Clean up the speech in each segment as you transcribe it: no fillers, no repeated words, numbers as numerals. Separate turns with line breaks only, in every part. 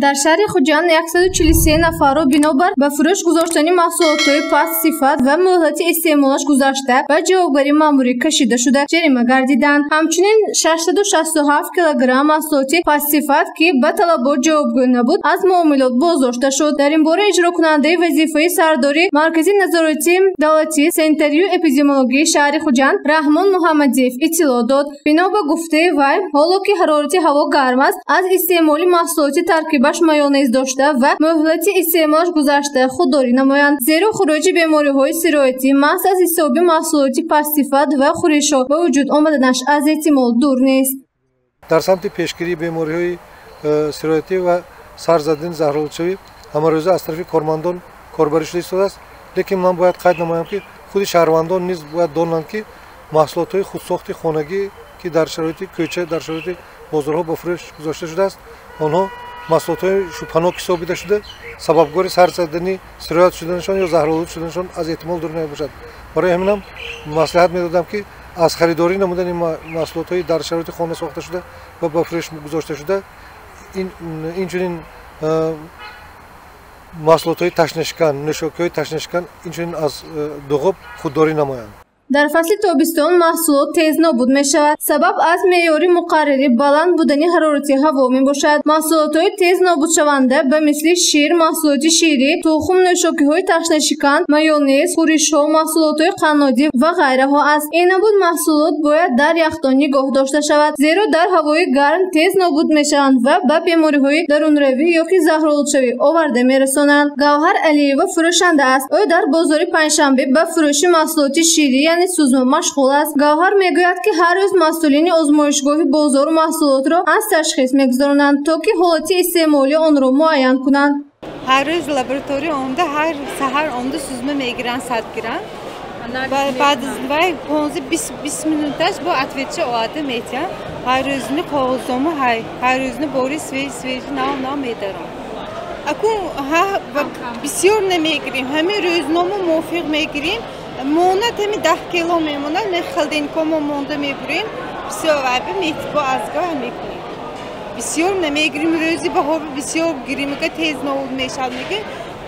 در شهر خوجان 143 نفر را بنابر به فروش گذاشتن محصولات پست صفت و مهلت استعمالش گذاشته و جوابگری ماموری کشیده شده جریمه گردیدند. همچنین 667 کیلوگرم محصولات پست صفت که به طلبات جوابگو نبود از معاملات بازداشته شد. در این باره اجرا کننده وظیفه سرداری مرکز نظارتی دولتی سنتری و اپیدمیولوژی شهر خوجان رحمان محمدیف اطلاع داد. بنا به گفته وی حالا که حرارت هوا گرم است از استعمال محصولات ترکیبش مایونز داشته و مهلت استعمالش گذشته خودداری نمایند، زیرا خروج بیماری‌های سرایتی محض از استعمال محصولات پست صفت و خورش‌ها به وجود آمدنش از احتمال دور نیست.
در سمت پیشگیری بیماری‌های سرایتی و سرزدن زهرآلودشوی همارزه از طرف کارمندان کاربری شده است. لیکن من باید قید نمایم که خود شهروندان نیز باید دانند که محصولات خودساخت خانگی که در شرایط کوچه در شرایط بازارها به فروش گذاشته شده است، آنها محصولات شبهناک حسابیده شده، سببگار سرزدنی سرایت شدنشان یا زهرآلود شدنشان از احتمال دور نمیباشد. برای همینم مصلحت میدادم که از خریداری نمودن محصولات در شرایط خانه ساخته شده و به فروش گذاشته شده اینچنین محصولات تشنشکن، نوشاکی‌های تشنشکن اینچنین از دوغاب خودداری نمایند.
در فصل تابستان محصولات تیز نابود می شود. سبب از معیار مقرری بلند بودن حرارت هوا می باشد. محصولات تیز نابود شونده به مثل شیر، محصولات شیری، تخم، نوشاکی‌های تشنشکن، مایونز، خورش‌ها، محصولات قنادی و غیره ها است. این نابود محصولات باید در یخدان نگاه داشته شود، زیرا در هوای گرم تیز نابود می شوند و به بیماری‌های درونروی یا که زهرآلودشوی آورده می رسانند. گوهر علیوه فروشنده است. او در بازار پنجشنبه به فروش محصولات شیری سوزمه مشغول است. گوهر میگوید که هر روز مسئولین آزمایشگاه بازار و محصولات را از تشخیص میگذارند تا که حالت استعمالی آن را معین کنند.
هر روز لابراتوری آمده هر سحر آمده سوزمه میگیرن 100 گرم. بعد از 15-20 minutش با اتویچه آده میتیم. هر روزنی کاغذامو هر روزنی باری سویج نام میدارم. اکنون بسیار نمیگیریم. همه روزنامو موافق میگیریم. مونت همی 10 کیلو میمونه نخلدین کامو مونده میبریم بسیار عیبه میتبا ازگاه میکنیم بسیار نمیگیریم روزی به هر بسیار گیریم که تیز نابود میشد میگه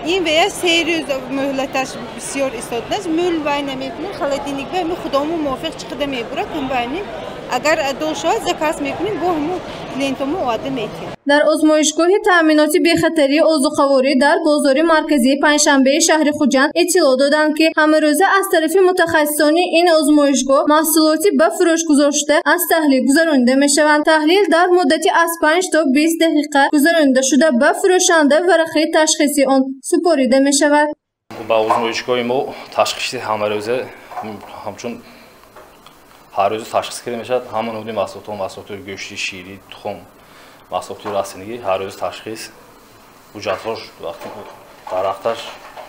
این ویا 3 روز مهلتش بسیار استادنش مول وای نمیکنیم خلدینی به می خودمون موافق چقدر میبره کم بینیم اگر دوشا زکاس میکنیم با همو کلینتمو آده میتیم.
در آزمایشگاه تأمینات بی‌خطری عضوخواری در بازار مرکزی پنجشنبه شهر خوجان اطلاع دادند که همه روزه از طرف متخصصان این آزمایشگاه محصولاتی به فروش گذاشته از تحلیل گذرانده میشوند. تحلیل در مدتی از 5 تا 20 دقیقه گذرانده شده به فروشنده ورقه تشخیصی آن سپرده میشود.
با آزمایشگاه ما تشخیص همه روزه همچون هر روز تشخیص کرده میشد همون نوع محصولات گوشتی، شیری، تخم، محصولات راسینگی هر روز تشخیص وجودش وقتی در وقتش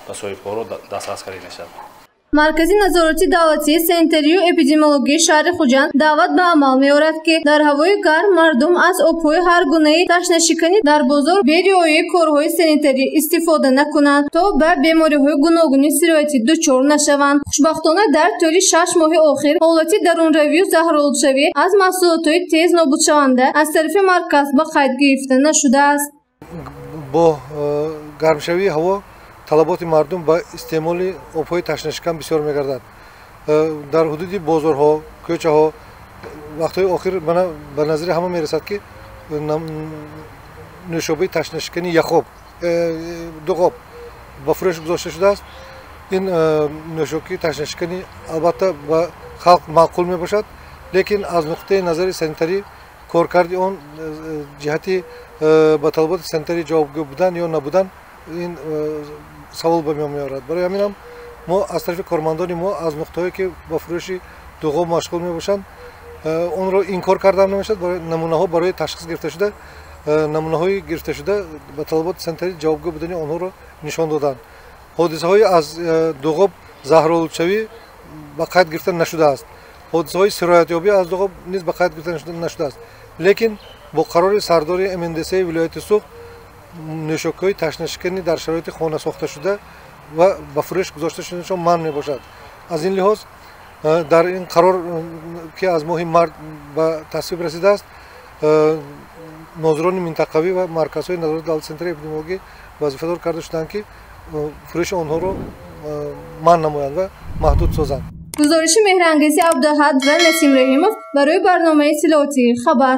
به صاحبکار رو دسترس کرده میشد.
مرکز نظارتی دولتی سنتری و اپیدمیولوژی شهر خوجان دعوت به عمل می‌آورد که در هوای گرم مردم از آب‌های هر گونه تشنشکنی در بازار به رعایت کارهای سانیتری استفاده نکنند تا به بیماری‌های گوناگون سرایتی دچار نشوند. خوشبختانه در طول 6 ماه اخیر حالت درونروی و زهرآلودشوی از محصولات تیز نابود شونده از طرف مرکز به قید گرفته نشده است.
با گرمشوی هوا طلبات مردم با استعمال آب‌های تشنشکن بسیار می‌گردد. در حدود بازارها، کوچه‌ها وقت‌های آخر به نظر همه می‌رسد که نوشابه تشنشکنی یخاب دوغاب با فروش گذاشته شده است. این نوشابه تشنشکنی البته به خلق معقول میباشد، لیکن از نقطه نظر سانیتری کارکرد آن جهتی با طلبات سانیتری جوابگو بودن یا نبودن این سوال به میان میآورد. برای همین ما از طرف کارمندان ما از نقطه‌ای که با فروش دوغاب مشغول میباشند اون رو اینکار کرده نمیشد. برای نمونه‌ها برای تشخیص گرفته شده نمونه‌های گرفته شده به طلبات سانیتری جوابگو بودن آنها را نشان دادند. حادثه‌های از دوغاب زهرآلودشوی به قید گرفته نشده است. حادثه‌های سرایتیابی از دوغاب نیز به قید گرفته نشده است. لیکن با قرار سرداری MNDC ولایت سوخت نوشاکی‌های تشنشکنی در شرایط خانه ساخته شده و به فروش گذاشته شدنشان ممنوع میباشد. از این لحاظ در این قرار که از ماه مارس به تصویب رسیده است نوزران منطقوی و مرکزهای نظارت دولت سنتر اپیدمیولوژی وظیفه‌دار کرده شدند که فروش آنها را منع نمایند و محدود سازند.
گزارش مهرانگیزی عبدالحد و نسیم رحیمov برای برنامه اطلاعاتی خبر.